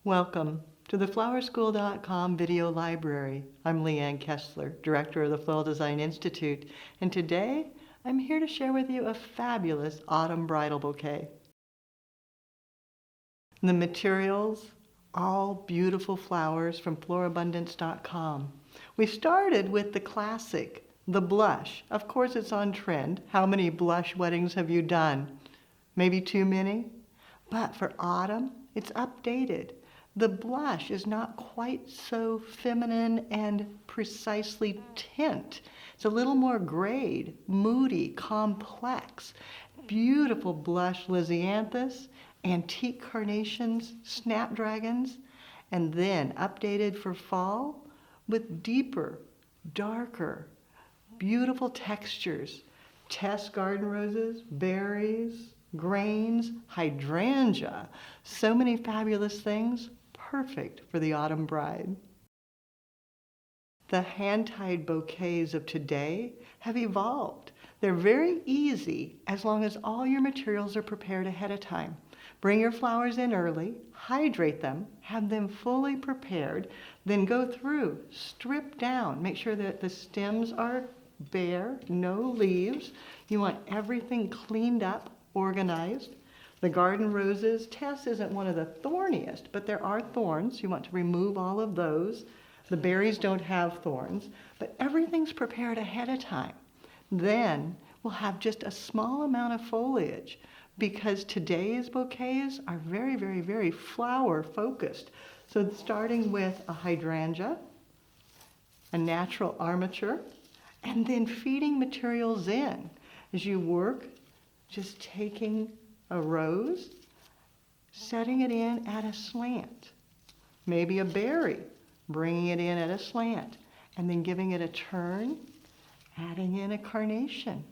Welcome to the flowerschool.com video library. I'm Leanne Kessler, director of the Floral Design Institute, and today I'm here to share with you a fabulous autumn bridal bouquet. The materials, all beautiful flowers from florabundance.com. We started with the classic, the blush. Of course it's on trend. How many blush weddings have you done? Maybe too many? But for autumn, it's updated. The blush is not quite so feminine and precisely tint. It's a little more grayed, moody, complex. Beautiful blush lisianthus, antique carnations, snapdragons, and then updated for fall with deeper, darker, beautiful textures. Test garden roses, berries, grains, hydrangea. So many fabulous things, perfect for the autumn bride. The hand-tied bouquets of today have evolved. They're very easy as long as all your materials are prepared ahead of time. Bring your flowers in early, hydrate them, have them fully prepared, then go through, strip down, make sure that the stems are bare, no leaves. You want everything cleaned up, organized. The garden roses, Tess isn't one of the thorniest, but there are thorns. You want to remove all of those. The berries don't have thorns, but everything's prepared ahead of time. Then we'll have just a small amount of foliage because today's bouquets are very, very, very flower focused. So starting with a hydrangea, a natural armature, and then feeding materials in. As you work, just taking a rose, setting it in at a slant. Maybe a berry, bringing it in at a slant, and then giving it a turn, adding in a carnation,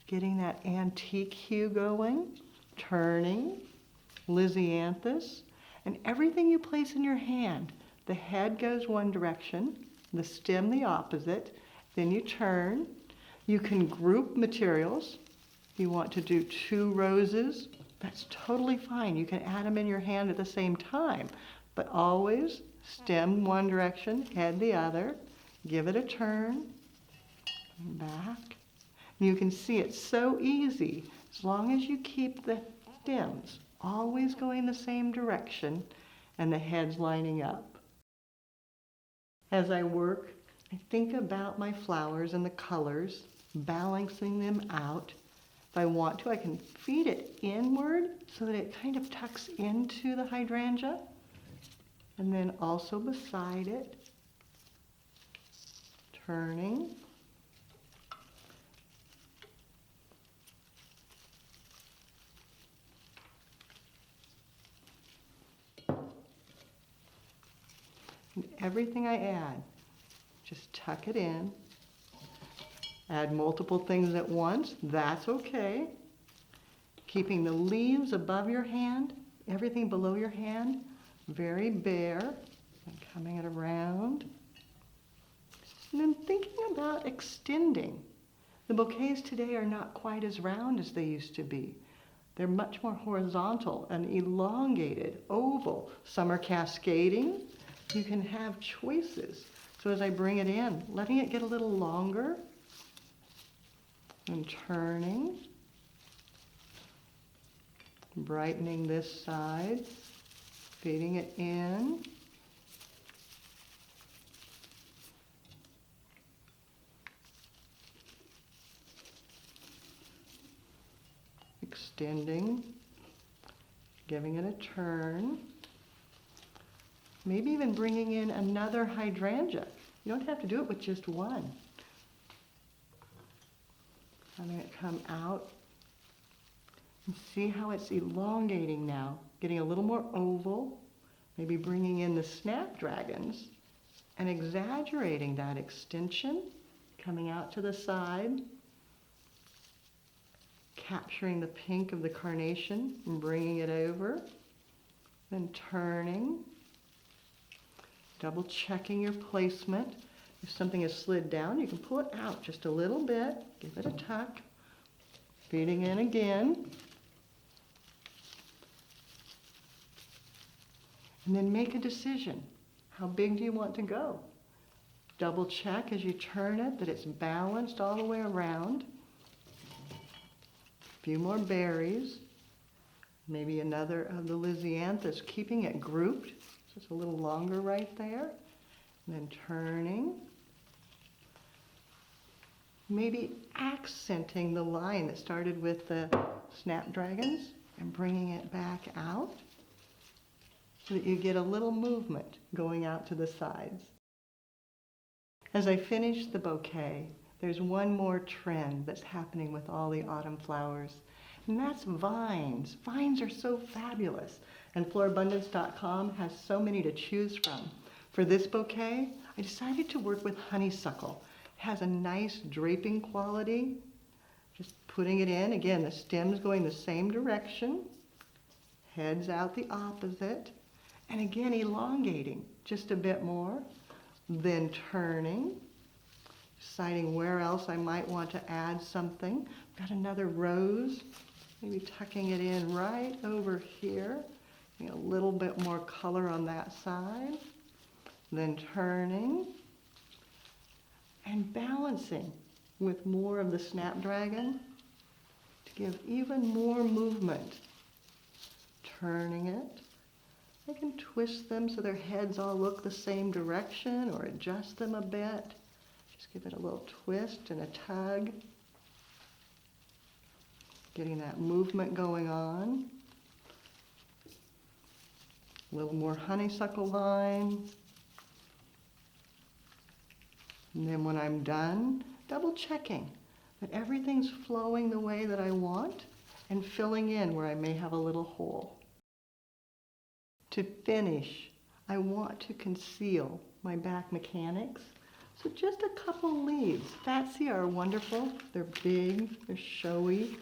getting that antique hue going, turning, lisianthus, and everything you place in your hand. The head goes one direction, the stem the opposite, then you turn. You can group materials. If you want to do 2 roses, that's totally fine. You can add them in your hand at the same time, but always stem one direction, head the other, give it a turn, back. You can see it's so easy as long as you keep the stems always going the same direction and the heads lining up. As I work, I think about my flowers and the colors, balancing them out. If I want to, I can feed it inward so that it kind of tucks into the hydrangea. And then also beside it, turning. And everything I add, just tuck it in. Add multiple things at once, that's okay. Keeping the leaves above your hand, everything below your hand, very bare, and coming it around. And then thinking about extending. The bouquets today are not quite as round as they used to be. They're much more horizontal and elongated, oval. Some are cascading. You can have choices. So as I bring it in, letting it get a little longer, and turning, brightening this side, feeding it in, extending, giving it a turn, maybe even bringing in another hydrangea. You don't have to do it with just one. Having it come out. And see how it's elongating now, getting a little more oval, maybe bringing in the snapdragons and exaggerating that extension, coming out to the side, capturing the pink of the carnation and bringing it over, then turning, double checking your placement. If something has slid down, you can pull it out just a little bit, give it a tuck, feeding in again. And then make a decision. How big do you want to go? Double check as you turn it that it's balanced all the way around. A few more berries. Maybe another of the Lysianthus, keeping it grouped. Just a little longer right there. And then turning. Maybe accenting the line that started with the snapdragons and bringing it back out so that you get a little movement going out to the sides. As I finish the bouquet, there's one more trend that's happening with all the autumn flowers, and that's vines. Vines are so fabulous, and florabundance.com has so many to choose from. For this bouquet, I decided to work with honeysuckle. It has a nice draping quality. Just putting it in, again, the stem's going the same direction, heads out the opposite, and again elongating just a bit more. Then turning, deciding where else I might want to add something. Got another rose, maybe tucking it in right over here. A little bit more color on that side. Then turning and balancing with more of the snapdragon to give even more movement. Turning it. I can twist them so their heads all look the same direction or adjust them a bit. Just give it a little twist and a tug. Getting that movement going on. A little more honeysuckle vine. And then when I'm done, double checking that everything's flowing the way that I want and filling in where I may have a little hole. To finish, I want to conceal my back mechanics. So just a couple leaves. Fatsia are wonderful. They're big, they're showy,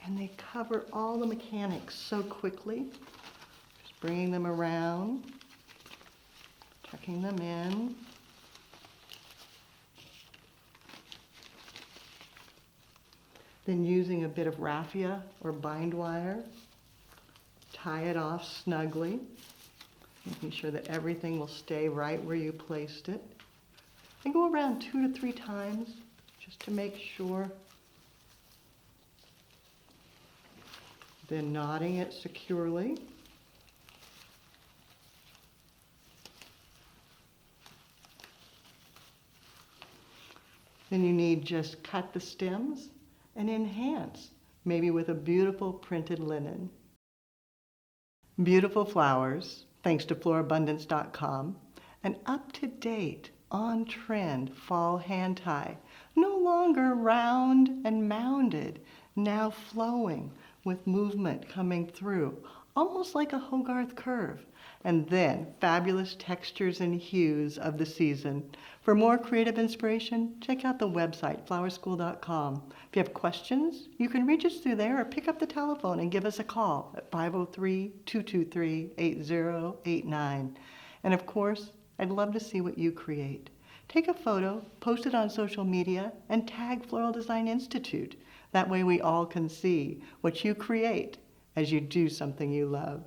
and they cover all the mechanics so quickly. Just bringing them around, tucking them in. Then using a bit of raffia or bind wire, tie it off snugly, making sure that everything will stay right where you placed it. And go around 2 to 3 times just to make sure. Then knotting it securely. Then you need just cut the stems and enhance, maybe with a beautiful printed linen. Beautiful flowers, thanks to florabundance.com, an up-to-date, on-trend fall hand tie, no longer round and mounded, now flowing with movement coming through, almost like a Hogarth curve. And then fabulous textures and hues of the season. For more creative inspiration, check out the website, flowerschool.com. If you have questions, you can reach us through there or pick up the telephone and give us a call at 503-223-8089. And of course, I'd love to see what you create. Take a photo, post it on social media, and tag Floral Design Institute. That way we all can see what you create as you do something you love.